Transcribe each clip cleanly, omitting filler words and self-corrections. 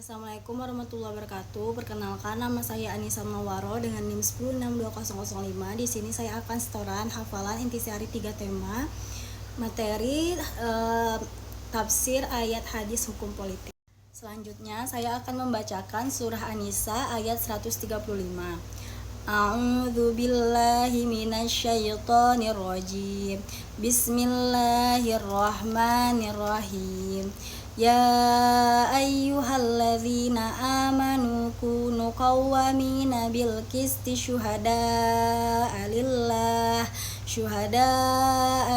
Assalamualaikum warahmatullahi wabarakatuh. Perkenalkan, nama saya Anissa Mawaro dengan NIM 1062005. Di sini saya akan setoran hafalan intisari 3 tema materi tafsir ayat hadis hukum politik. Selanjutnya saya akan membacakan surah An-Nisa ayat 135. A'udzu billahi minasyaitonir rajim. Bismillahirrahmanirrahim. Ya ayyuhalladzina amanu kunu qawwamina bil qisti syuhada'a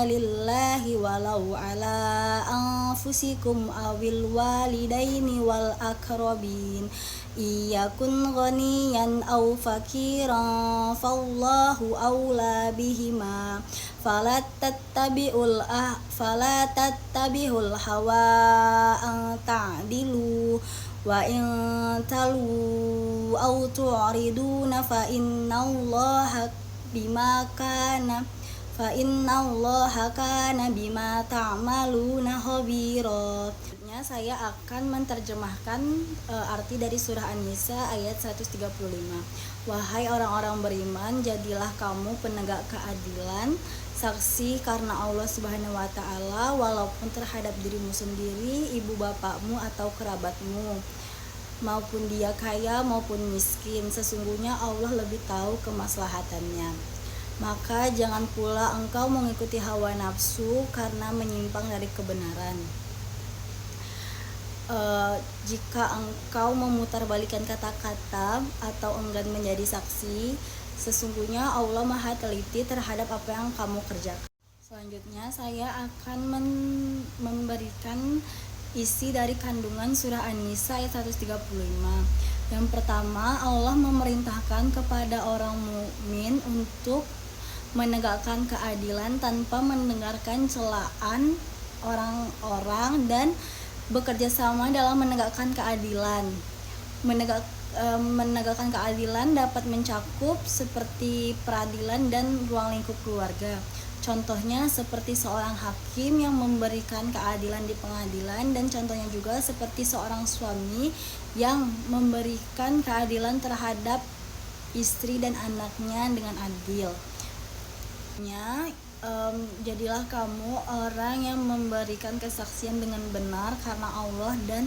lillahi walau ala anfusikum awil walidaini wal akrabin iyakun ghaniyan aw fakiran fallahu awla bihima fala tattabi'ul hawa an ta'dilu wa in talu aw tu'riduna fa innallaha kana bima ta'maluna khabira. Saya akan menerjemahkan arti dari surah An-Nisa ayat 135. Wahai orang-orang beriman, jadilah kamu penegak keadilan, saksi karena Allah Subhanahu wa taala, walaupun terhadap dirimu sendiri, ibu bapakmu atau kerabatmu, maupun dia kaya maupun miskin. Sesungguhnya Allah lebih tahu kemaslahatannya. Maka jangan pula engkau mengikuti hawa nafsu karena menyimpang dari kebenaran. Jika engkau memutarbalikkan kata-kata atau enggan menjadi saksi, sesungguhnya Allah Maha teliti terhadap apa yang kamu kerjakan. Selanjutnya saya akan memberikan isi dari kandungan surah An-Nisa ayat 135. Yang pertama, Allah memerintahkan kepada orang mukmin untuk menegakkan keadilan tanpa mendengarkan celaan orang-orang dan bekerja sama dalam menegakkan keadilan. Menegakkan keadilan dapat mencakup seperti peradilan dan ruang lingkup keluarga. Contohnya seperti seorang hakim yang memberikan keadilan di pengadilan, dan contohnya juga seperti seorang suami yang memberikan keadilan terhadap istri dan anaknya dengan adil. Jadilah kamu orang yang memberikan kesaksian dengan benar karena Allah, dan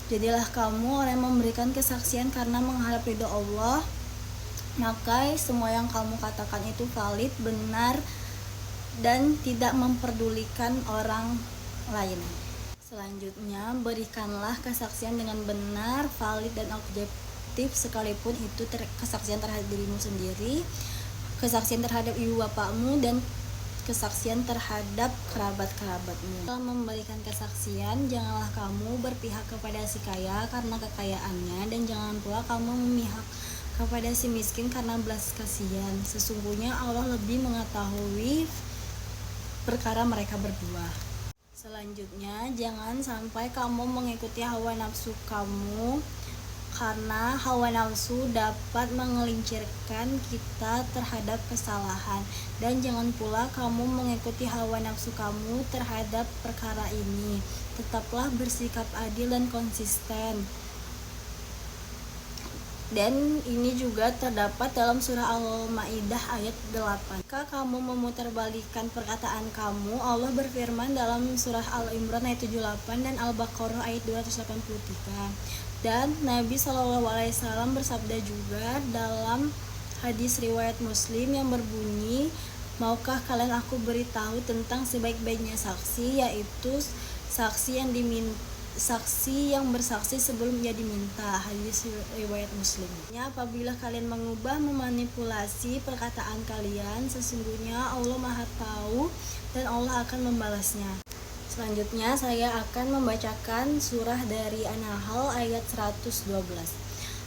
jadilah kamu orang yang memberikan kesaksian karena mengharap ridho Allah. Maka semua yang kamu katakan itu valid, benar, dan tidak memperdulikan orang lain. Selanjutnya, berikanlah kesaksian dengan benar, valid, dan objektif, sekalipun itu kesaksian terhadap dirimu sendiri, kesaksian terhadap ibu bapakmu, dan kesaksian terhadap kerabat-kerabatmu. Dalam memberikan kesaksian, janganlah kamu berpihak kepada si kaya karena kekayaannya, dan jangan pula kamu memihak kepada si miskin karena belas kasihan. Sesungguhnya Allah lebih mengetahui perkara mereka berdua. Selanjutnya, jangan sampai kamu mengikuti hawa nafsu kamu, karena hawa nafsu dapat mengelincirkan kita terhadap kesalahan, dan jangan pula kamu mengikuti hawa nafsu kamu terhadap perkara ini. Tetaplah bersikap adil dan konsisten. Dan ini juga terdapat dalam surah Al-Maidah ayat 8. Jika kamu memutarbalikkan perkataan kamu, Allah berfirman dalam surah Al-Imran ayat 78 dan Al-Baqarah ayat 283. Dan Nabi SAW bersabda juga dalam hadis riwayat Muslim yang berbunyi, maukah kalian aku beritahu tentang sebaik-baiknya saksi, yaitu saksi yang bersaksi sebelum ia diminta. Hadis riwayat Muslim. Apabila kalian mengubah, memanipulasi perkataan kalian, sesungguhnya Allah Maha tahu dan Allah akan membalasnya. Selanjutnya saya akan membacakan surah dari An-Nahl ayat 112.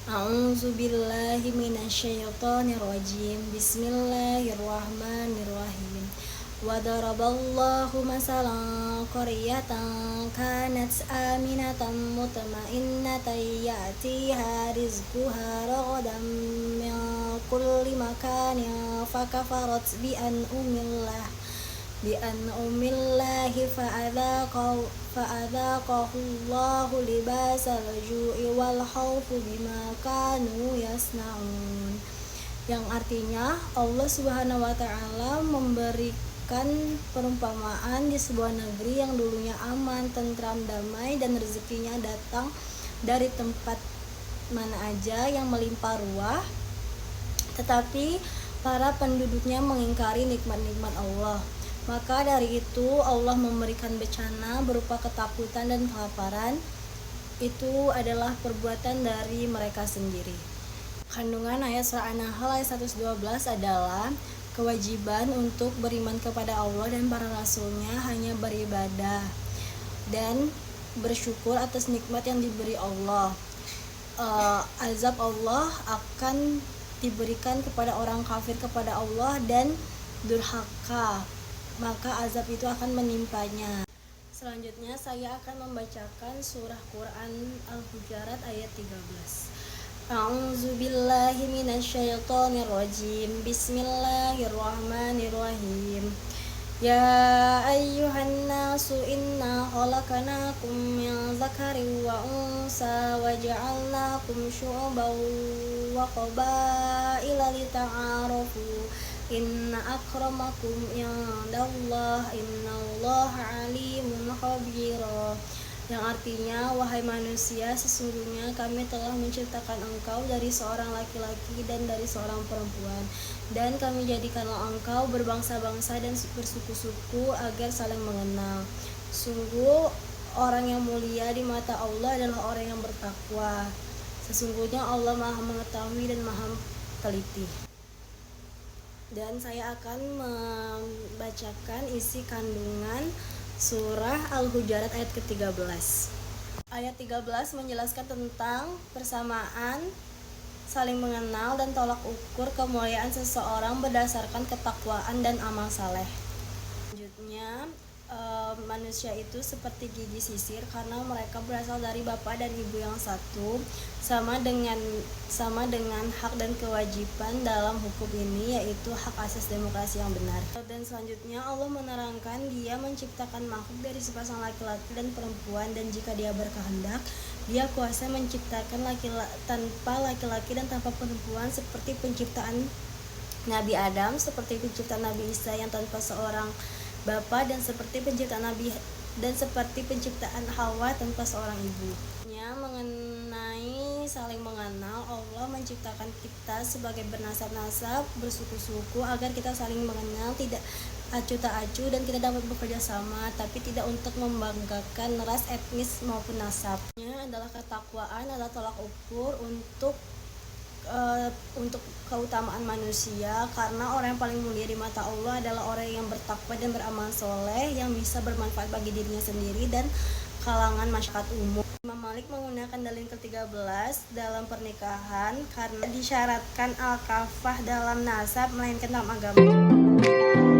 A'udzu billahi minasyaitonir rajim. Bismillahirrahmanirrahim. Wa daraballahu masalan qaryatan kanat aminatan mutmainnatan ya'tiha rizquha ragadan min kulli makanin fakafarat bi an'umillah bi an'umillahi fa'adzaqahullahu libasal ju'i wal khaufi bima kanu yasnaun. Yang artinya Allah Subhanahu wa taala memberikan perumpamaan di sebuah negeri yang dulunya aman, tentram, damai, dan rezekinya datang dari tempat mana aja yang melimpah ruah, tetapi para penduduknya mengingkari nikmat-nikmat Allah. Maka dari itu Allah memberikan bencana berupa ketakutan dan kelaparan. Itu adalah perbuatan dari mereka sendiri. Kandungan ayat surah An-Nahl ayat 112 adalah kewajiban untuk beriman kepada Allah dan para rasulnya, hanya beribadah dan bersyukur atas nikmat yang diberi Allah. Azab Allah akan diberikan kepada orang kafir kepada Allah dan durhaka, maka azab itu akan menimpanya. Selanjutnya saya akan membacakan surah Quran Al-Hujurat ayat 13. A'udzubillahi minasyaitonirrajim. Bismillahirrahmanirrahim. Ya ayyuhan nasu inna khalaqnakum min dzakarin wa unsa wa ja'alnakum syu'uban wa qabaila lita'arafu inna akramakum indallahi innallaha alimun khabira. Yang artinya, wahai manusia, sesungguhnya kami telah menciptakan engkau dari seorang laki-laki dan dari seorang perempuan, dan kami jadikanlah engkau berbangsa-bangsa dan bersuku-suku agar saling mengenal. Sungguh orang yang mulia di mata Allah adalah orang yang bertakwa. Sesungguhnya Allah Maha mengetahui dan Maha teliti. Dan saya akan membacakan isi kandungan surah Al-Hujurat ayat ke-13. Ayat 13 menjelaskan tentang persamaan, saling mengenal, dan tolak ukur kemuliaan seseorang berdasarkan ketakwaan dan amal saleh. Selanjutnya, manusia itu seperti gigi sisir karena mereka berasal dari bapak dan ibu yang satu, sama dengan hak dan kewajiban dalam hukum ini, yaitu hak asas demokrasi yang benar. Dan selanjutnya Allah menerangkan Dia menciptakan makhluk dari sepasang laki-laki dan perempuan, dan jika Dia berkehendak Dia kuasa menciptakan tanpa laki-laki dan tanpa perempuan, seperti penciptaan Nabi Adam, seperti penciptaan Nabi Isa yang tanpa seorang bapa, dan seperti penciptaan Hawa tanpa seorang ibu. Mengenai saling mengenal, Allah menciptakan kita sebagai bernasab-nasab, bersuku-suku, agar kita saling mengenal, tidak acuh tak acuh, dan kita dapat bekerja sama, tapi tidak untuk membanggakan ras, etnis maupun nasabnya. Adalah ketakwaan, adalah tolak ukur untuk keutamaan manusia, karena orang yang paling mulia di mata Allah adalah orang yang bertakwa dan beramal soleh, yang bisa bermanfaat bagi dirinya sendiri dan kalangan masyarakat umum. Imam Malik menggunakan dalil ke-13 dalam pernikahan karena disyaratkan al-kafah dalam nasab, melainkan dalam agama.